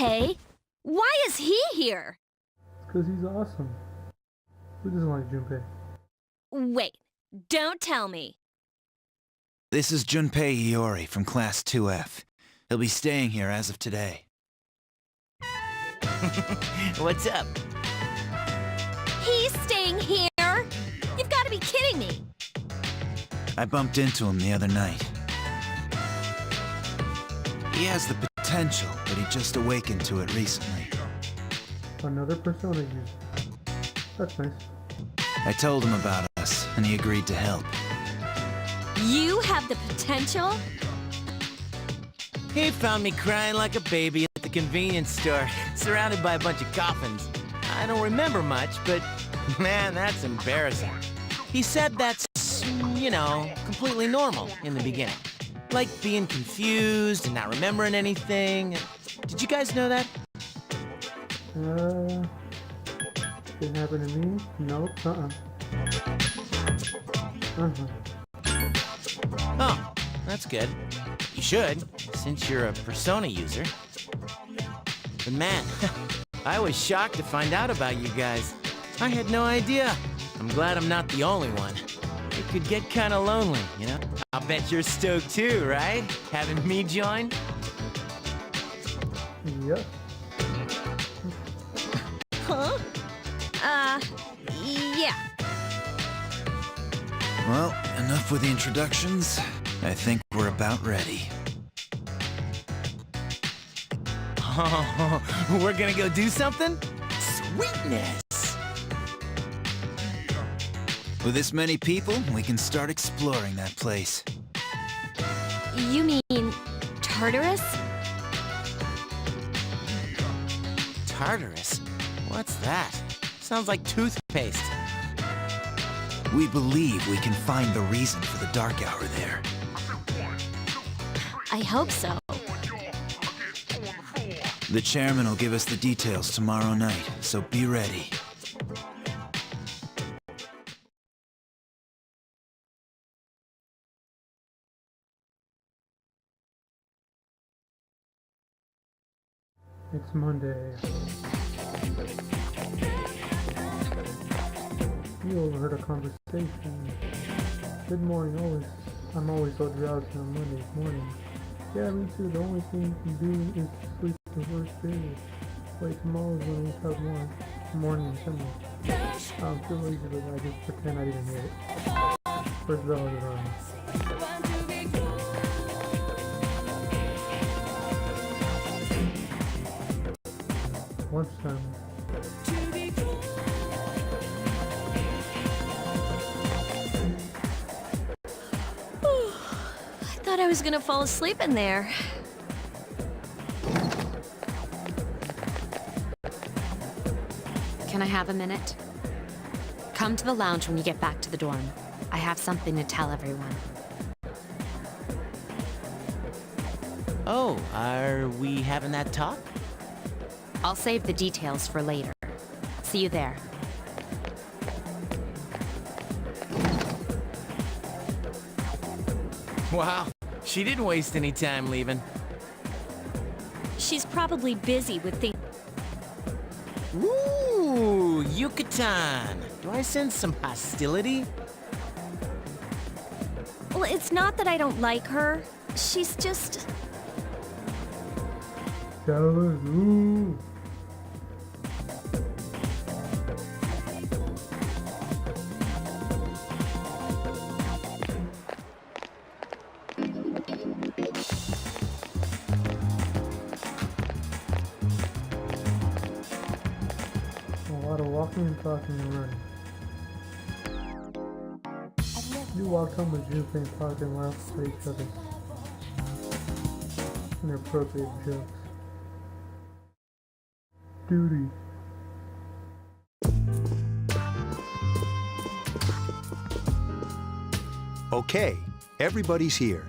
Junpei? Why is he here? Because he's awesome. Who doesn't like Junpei? Wait, don't tell me. This is Junpei Iori from Class 2F. He'll be staying here as of today. What's up? He's staying here? You've got to be kidding me. I bumped into him the other night. He has the potential, but he just awakened to it recently. Another Persona user. That's nice. I told him about us, and he agreed to help. You have the potential? He found me crying like a baby at the convenience store, surrounded by a bunch of coffins. I don't remember much, but man, that's embarrassing. He said that's, you know, completely normal in the beginning. Like being confused and not remembering anything. Did you guys know that? Didn't happen to me? Nope, Oh, that's good. You should, since you're a Persona user. But man, I was shocked to find out about you guys. I had no idea. I'm glad I'm not the only one. It could get kinda lonely, you know? I'll bet you're stoked too, right? Having me join? Yep. Huh? Yeah. Well, enough with the introductions. I think we're about ready. Oh, we're gonna go do something? Sweetness! With this many people, we can start exploring that place. You mean Tartarus? Tartarus? What's that? Sounds like toothpaste. We believe we can find the reason for the dark hour there. I hope so. The chairman will give us the details tomorrow night, so be ready. It's Monday. You overheard a conversation. Good morning, I'm always so drowsy on Monday morning. Yeah, me too. The only thing you can do is sleep the first day. Wait, tomorrow's when we have more morning and summer. I'm too lazy, but I just pretend I didn't hear it. First bell is on. Lunchtime. I thought I was gonna fall asleep in there. Can I have a minute? Come to the lounge when you get back to the dorm. I have something to tell everyone. Oh, are we having that talk? I'll save the details for later. See you there. Wow, she didn't waste any time leaving. She's probably busy with things. Ooh, Yucatan. Do I sense some hostility? Well, it's not that I don't like her. She's just... Jealous. Ooh. A lot of walking and talking and running. You walked home with Junpei and talked and laughed at each other. Inappropriate jokes. Duty. Okay, everybody's here.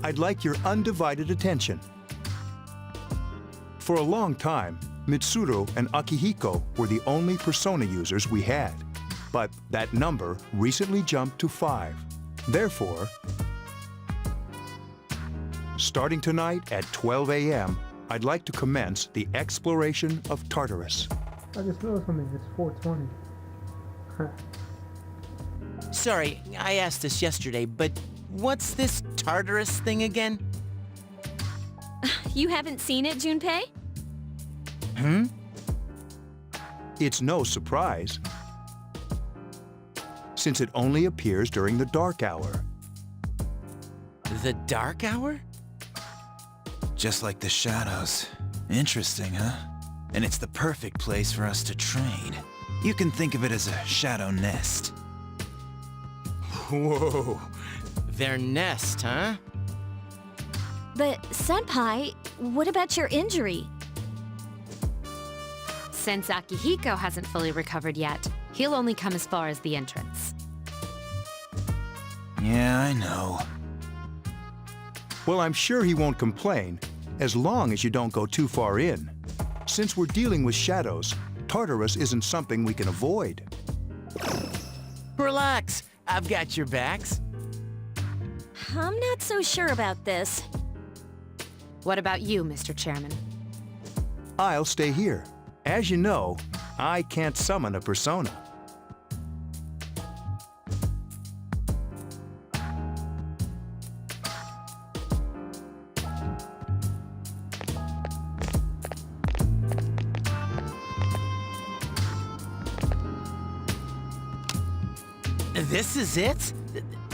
I'd like your undivided attention. For a long time, Mitsuru and Akihiko were the only Persona users we had. But that number recently jumped to 5. Therefore, starting tonight at 12 a.m., I'd like to commence the exploration of Tartarus. I just noticed something. It's 420. Sorry, I asked this yesterday, but what's this Tartarus thing again? You haven't seen it, Junpei? Hmm? It's no surprise, since it only appears during the dark hour. The dark hour? Just like the shadows. Interesting, huh? And it's the perfect place for us to train. You can think of it as a shadow nest. Whoa. Their nest, huh? But, Senpai, what about your injury? Since Akihiko hasn't fully recovered yet, he'll only come as far as the entrance. Yeah, I know. Well, I'm sure he won't complain, as long as you don't go too far in. Since we're dealing with shadows, Tartarus isn't something we can avoid. Relax, I've got your backs. I'm not so sure about this. What about you, Mr. Chairman? I'll stay here. As you know, I can't summon a persona. This is it?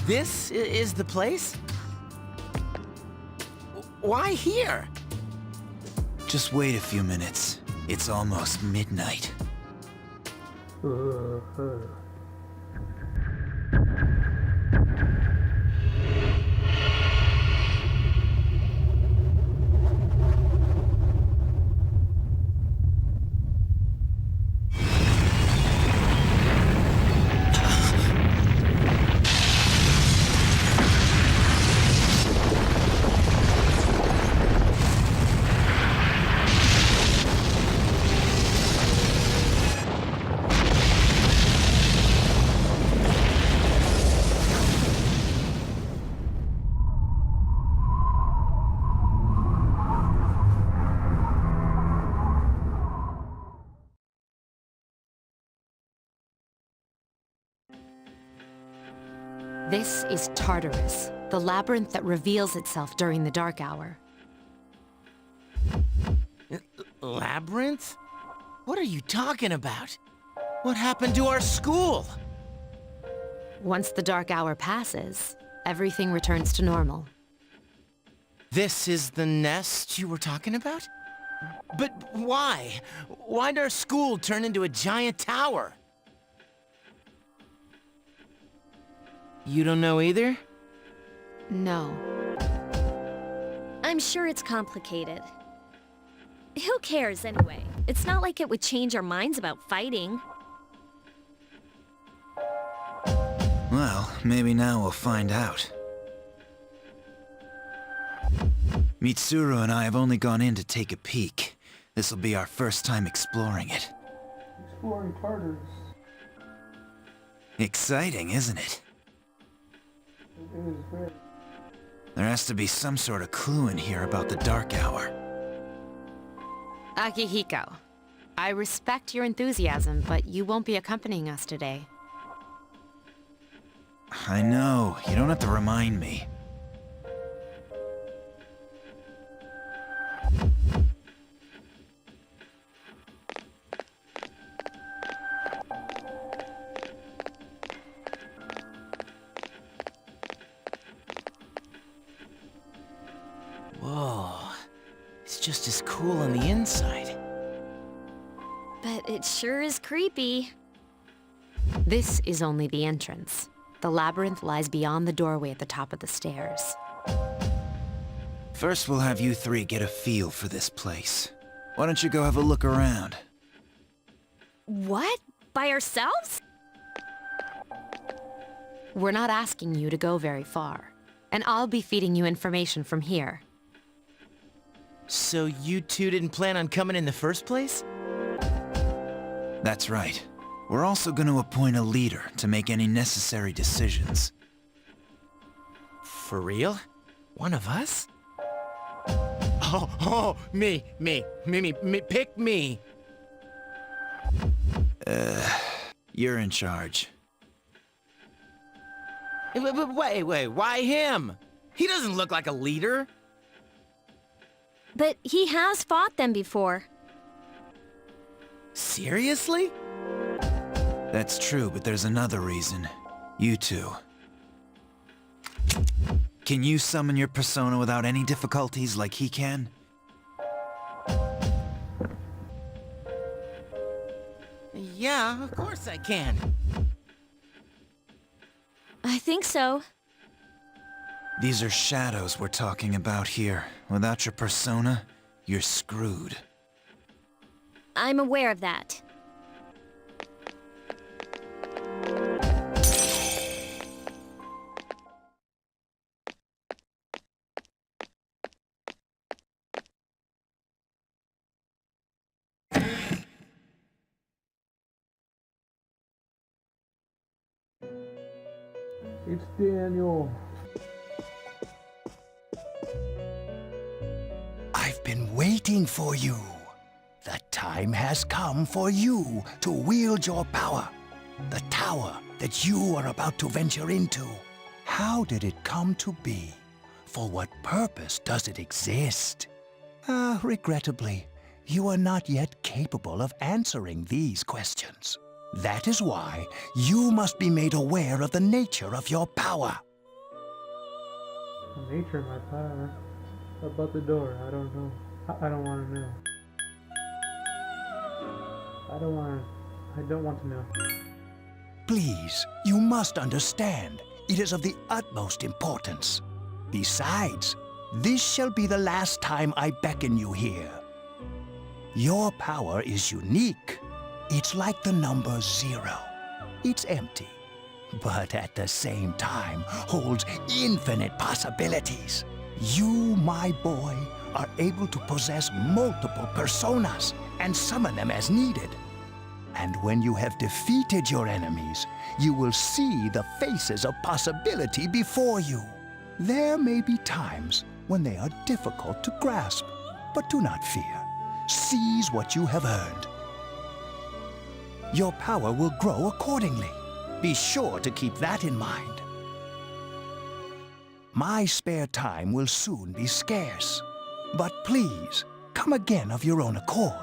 This is the place? Why here? Just wait a few minutes. It's almost midnight. This is Tartarus, the labyrinth that reveals itself during the dark hour. Labyrinth? What are you talking about? What happened to our school? Once the dark hour passes, everything returns to normal. This is the nest you were talking about? But why? Why'd our school turn into a giant tower? You don't know either? No. I'm sure it's complicated. Who cares anyway? It's not like it would change our minds about fighting. Well, maybe now we'll find out. Mitsuru and I have only gone in to take a peek. This'll be our first time exploring it. Exploring Tartarus. Exciting, isn't it? It is very... There has to be some sort of clue in here about the dark hour. Akihiko, I respect your enthusiasm, but you won't be accompanying us today. I know, you don't have to remind me. Whoa. It's just as cool on the inside. But it sure is creepy. This is only the entrance. The labyrinth lies beyond the doorway at the top of the stairs. First, we'll have you three get a feel for this place. Why don't you go have a look around? What? By ourselves? We're not asking you to go very far, and I'll be feeding you information from here. So you two didn't plan on coming in the first place? That's right. We're also going to appoint a leader to make any necessary decisions. For real? One of us? Me, pick me. You're in charge. Wait, why him? He doesn't look like a leader. But he has fought them before. Seriously? That's true, but there's another reason. You two. Can you summon your persona without any difficulties like he can? Yeah, of course I can. I think so. These are shadows we're talking about here. Without your persona, you're screwed. I'm aware of that. It's Daniel. I've been waiting for you. The time has come for you to wield your power. The tower that you are about to venture into. How did it come to be? For what purpose does it exist? Regrettably, you are not yet capable of answering these questions. That is why you must be made aware of the nature of your power. The nature of my power. About the door, I don't know. I don't want to know. I don't want to know. Please, you must understand. It is of the utmost importance. Besides, this shall be the last time I beckon you here. Your power is unique. It's like the number 0. It's empty, but at the same time holds infinite possibilities. You, my boy, are able to possess multiple personas and summon them as needed. And when you have defeated your enemies, you will see the faces of possibility before you. There may be times when they are difficult to grasp, but do not fear. Seize what you have earned. Your power will grow accordingly. Be sure to keep that in mind. My spare time will soon be scarce, but please, come again of your own accord.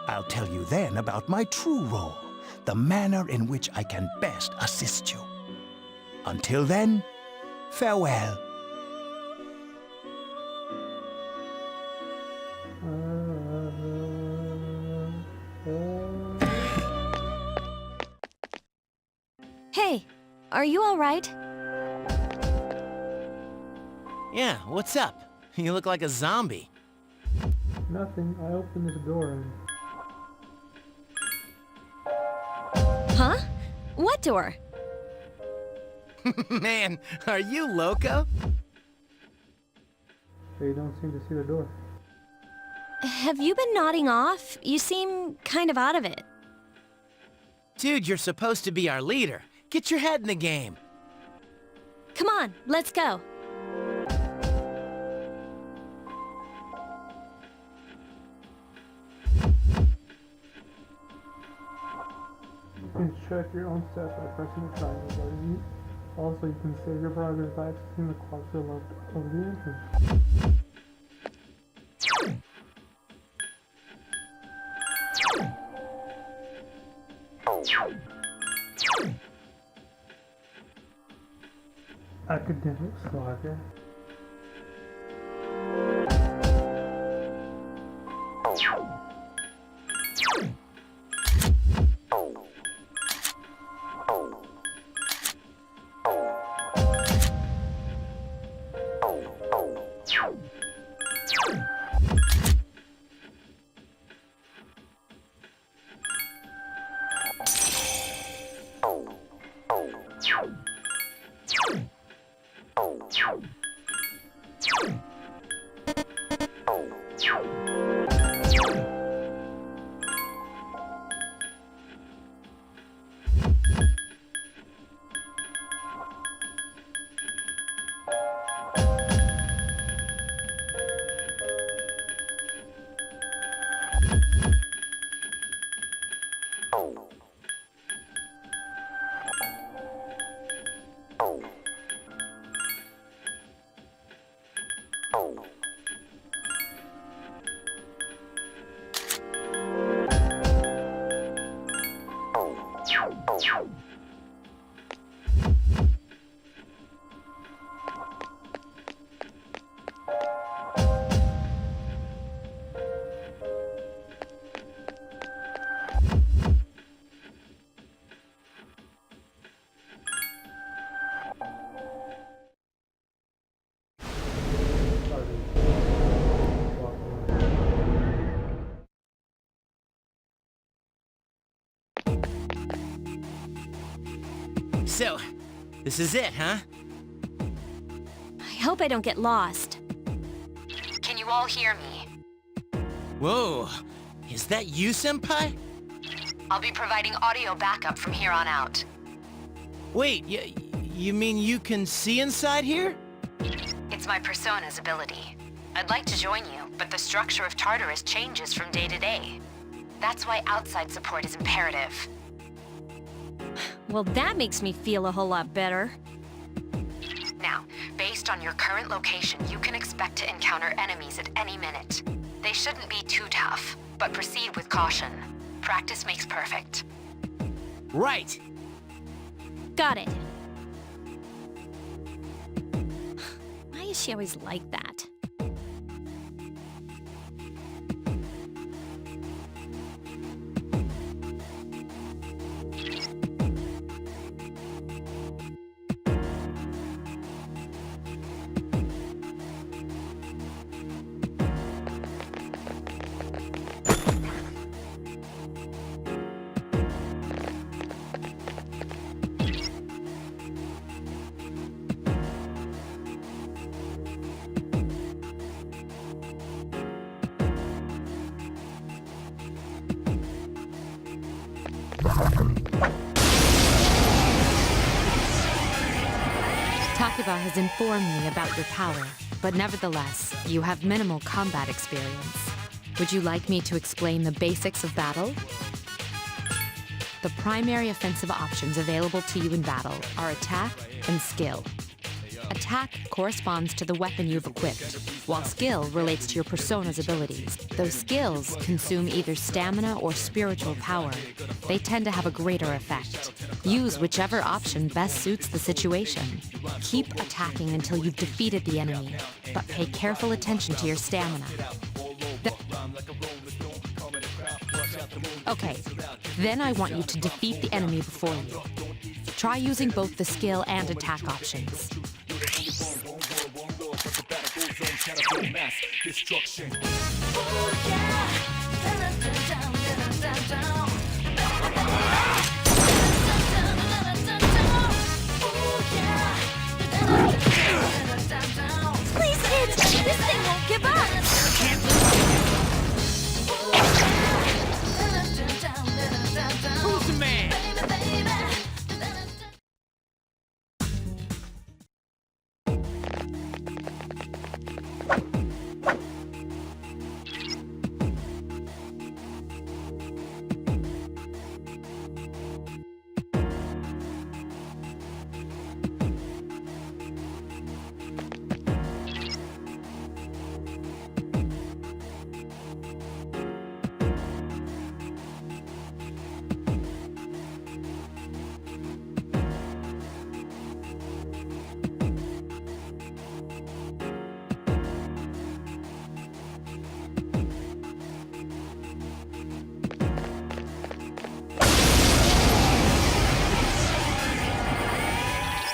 I'll tell you then about my true role, the manner in which I can best assist you. Until then, farewell. Hey, are you all right? Yeah, what's up? You look like a zombie. Nothing. I opened this door and... Huh? What door? Man, are you loco? They don't seem to see the door. Have you been nodding off? You seem kind of out of it. Dude, you're supposed to be our leader. Get your head in the game. Come on, let's go. You can check your own stats by pressing the triangle button. Also, you can save your progress by accessing the clock to the left of the entrance. Academic soccer. So, this is it, huh? I hope I don't get lost. Can you all hear me? Whoa, is that you, Senpai? I'll be providing audio backup from here on out. Wait, you mean you can see inside here? It's my persona's ability. I'd like to join you, but the structure of Tartarus changes from day to day. That's why outside support is imperative. Well, that makes me feel a whole lot better. Now, based on your current location, you can expect to encounter enemies at any minute. They shouldn't be too tough, but proceed with caution. Practice makes perfect. Right. Got it. Why is she always like that? Takiba has informed me about your power, but nevertheless, you have minimal combat experience. Would you like me to explain the basics of battle? The primary offensive options available to you in battle are attack and skill. Attack corresponds to the weapon you've equipped, while skill relates to your persona's abilities. Those skills consume either stamina or spiritual power. They tend to have a greater effect. Use whichever option best suits the situation. Keep attacking until you've defeated the enemy, but pay careful attention to your stamina. Okay, then I want you to defeat the enemy before you. Try using both the skill and attack options. Please, kids! This thing won't give up! Who's the man?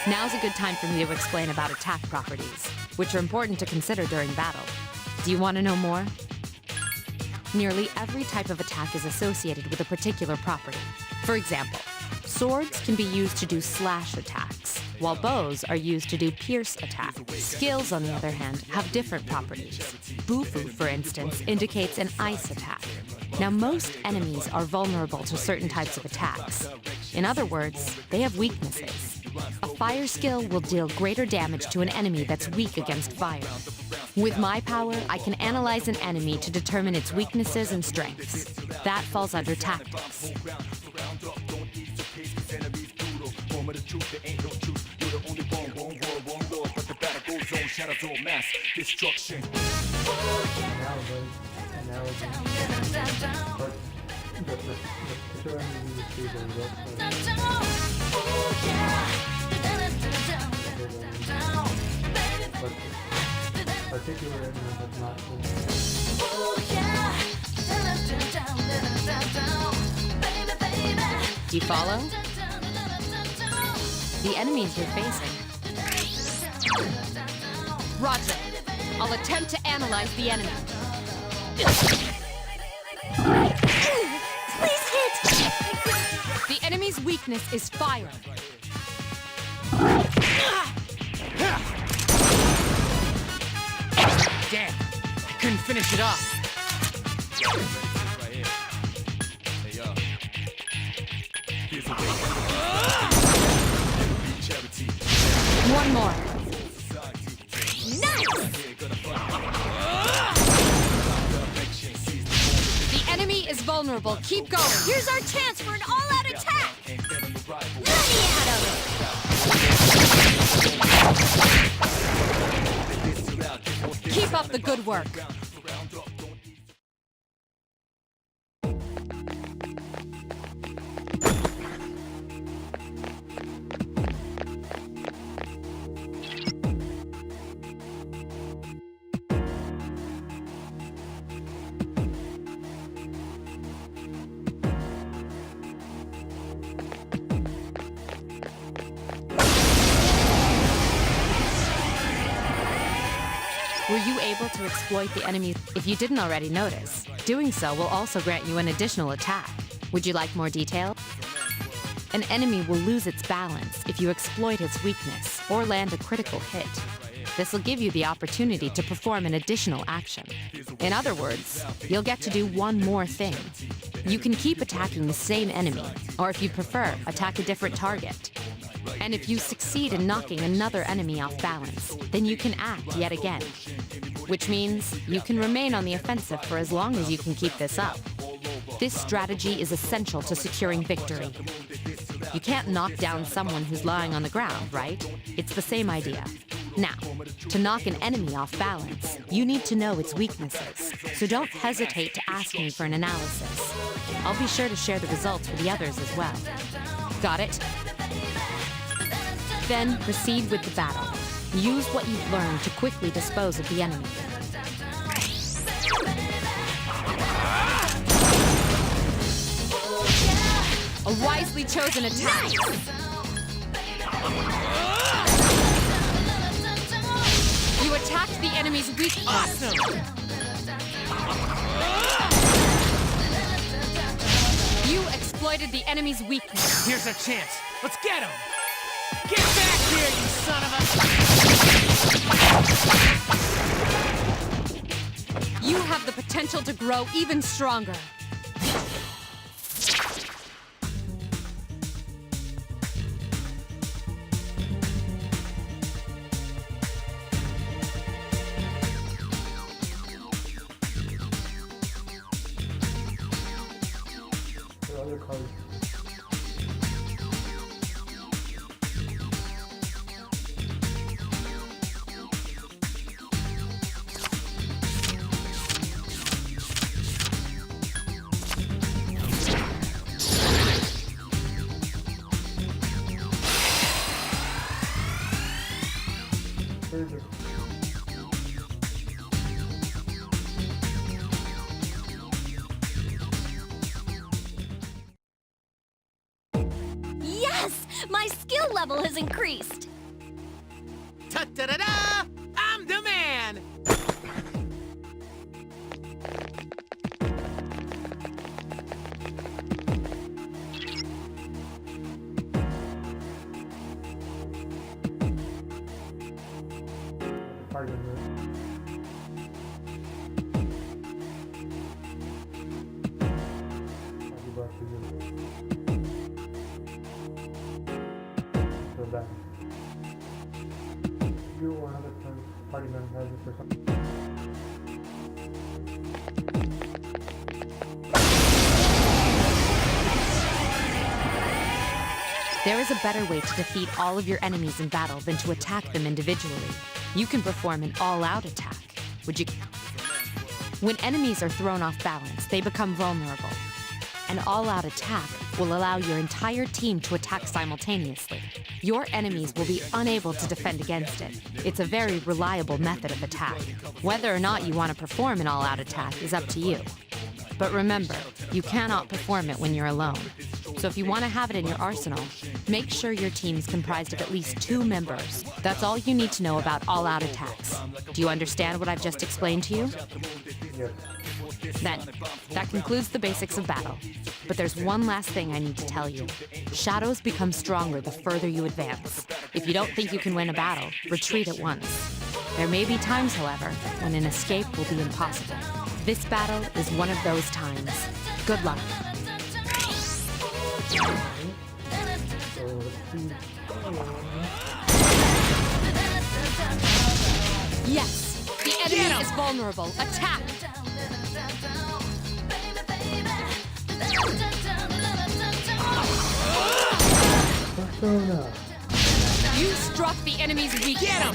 Now's a good time for me to explain about attack properties, which are important to consider during battle. Do you want to know more? Nearly every type of attack is associated with a particular property. For example, swords can be used to do slash attacks, while bows are used to do pierce attacks. Skills, on the other hand, have different properties. Bufu, for instance, indicates an ice attack. Now, most enemies are vulnerable to certain types of attacks. In other words, they have weaknesses. A fire skill will deal greater damage to an enemy that's weak against fire. With my power, I can analyze an enemy to determine its weaknesses and strengths. That falls under tactics. The particular enemy you see the left but particular enemy has not been. Do you follow? The enemies you're facing. Roger. I'll attempt to analyze the enemy. Please hit! The enemy's weakness is fire. Damn, I couldn't finish it off. One more. Nice! The enemy is vulnerable. Keep going. Here's our chance for an all-out attack! Let me at him! Keep up the good work. Were you able to exploit the enemy? If you didn't already notice, doing so will also grant you an additional attack. Would you like more detail? An enemy will lose its balance if you exploit its weakness or land a critical hit. This will give you the opportunity to perform an additional action. In other words, you'll get to do one more thing. You can keep attacking the same enemy, or if you prefer, attack a different target. And if you succeed in knocking another enemy off balance, then you can act yet again. Which means you can remain on the offensive for as long as you can keep this up. This strategy is essential to securing victory. You can't knock down someone who's lying on the ground, right? It's the same idea. Now, to knock an enemy off balance, you need to know its weaknesses, so don't hesitate to ask me for an analysis. I'll be sure to share the results with the others as well. Got it? Then proceed with the battle. Use what you've learned to quickly dispose of the enemy. A wisely chosen attack. You attacked the enemy's weakness. Awesome! You exploited the enemy's weakness. Here's our chance. Let's get him! Get back here, you son of a... You have the potential to grow even stronger. The other cards. Yes! My skill level has increased! Ta-da-da-da! I'm the man! Pardon me. I'll be back to you. So that. You or another party member has it for something. There is a better way to defeat all of your enemies in battle than to attack them individually. You can perform an all-out attack. Would you? When enemies are thrown off balance, they become vulnerable. An all-out attack will allow your entire team to attack simultaneously. Your enemies will be unable to defend against it. It's a very reliable method of attack. Whether or not you want to perform an all-out attack is up to you. But remember, you cannot perform it when you're alone. So if you want to have it in your arsenal, make sure your team's comprised of at least 2 members. That's all you need to know about all-out attacks. Do you understand what I've just explained to you? Yes. Then, that concludes the basics of battle. But there's one last thing I need to tell you. Shadows become stronger the further you advance. If you don't think you can win a battle, retreat at once. There may be times, however, when an escape will be impossible. This battle is one of those times. Good luck. So let's see. Yes! The enemy is vulnerable. Attack! Persona. You struck the enemy's weak. Get him!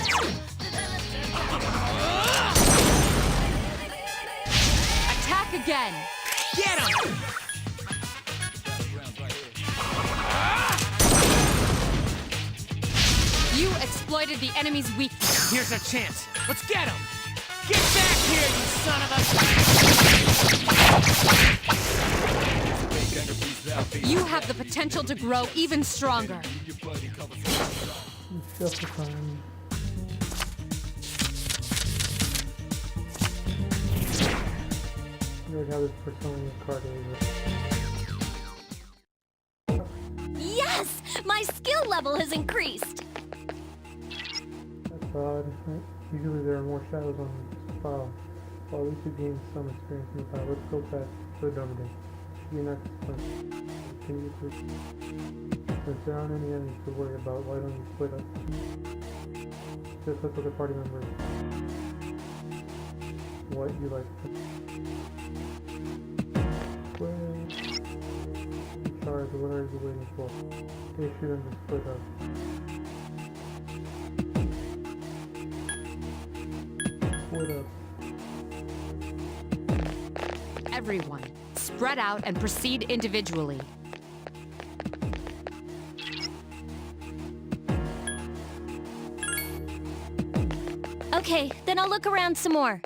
Attack again! Get him! You exploited the enemy's weakness. Here's a chance. Let's get him! Get back here, you son of a... You have the potential to grow even stronger. It's just the time. You already have this Persona card over. Yes! My skill level has increased! That's odd. Usually there are more shadows on this file. Well, at least you gained some experience in the file. Let's go back to the dummy day. Should be next one. Can you please? Since there aren't any enemies to worry about, why don't you split up? Just look at the party members. What you like to play? In charge, what are you waiting for? Issue them to split up. Split up. Everyone, spread out and proceed individually. Okay, then I'll look around some more.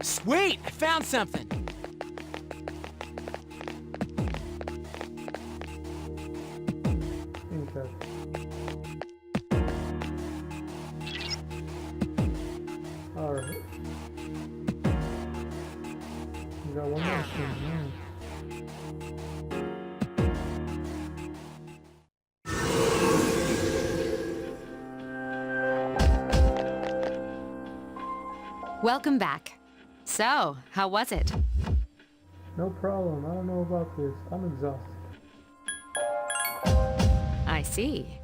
Sweet! I found something! Okay. Alright. You got one more thing, yeah. Welcome back. So, how was it? No problem. I don't know about this. I'm exhausted. I see.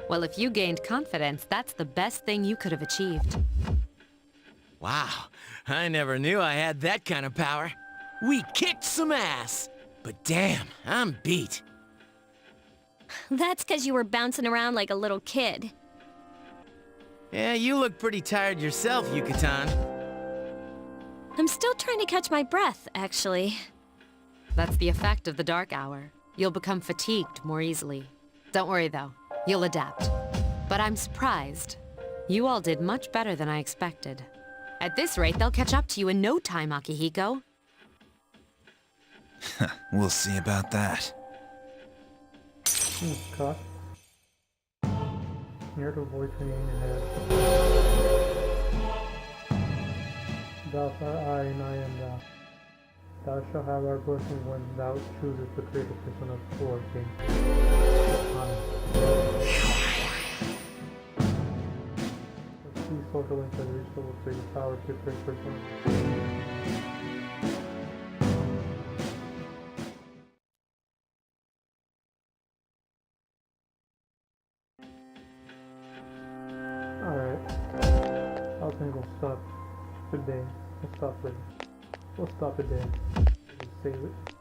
Well, if you gained confidence, that's the best thing you could have achieved. Wow, I never knew I had that kind of power. We kicked some ass! But damn, I'm beat. That's because you were bouncing around like a little kid. Yeah, you look pretty tired yourself, Yucatan. I'm still trying to catch my breath, actually. That's the effect of the dark hour. You'll become fatigued more easily. Don't worry, though. You'll adapt. But I'm surprised. You all did much better than I expected. At this rate, they'll catch up to you in no time, Akihiko. We'll see about that. Cut. Here to avoid training in your head. Thou art I and I am thou. Thou shalt have our blessing when thou choosest to create a persona for game. These social links are useful for your power to create personas. Alright. I think we'll stop today. We'll stop later. We'll stop today. Just save it.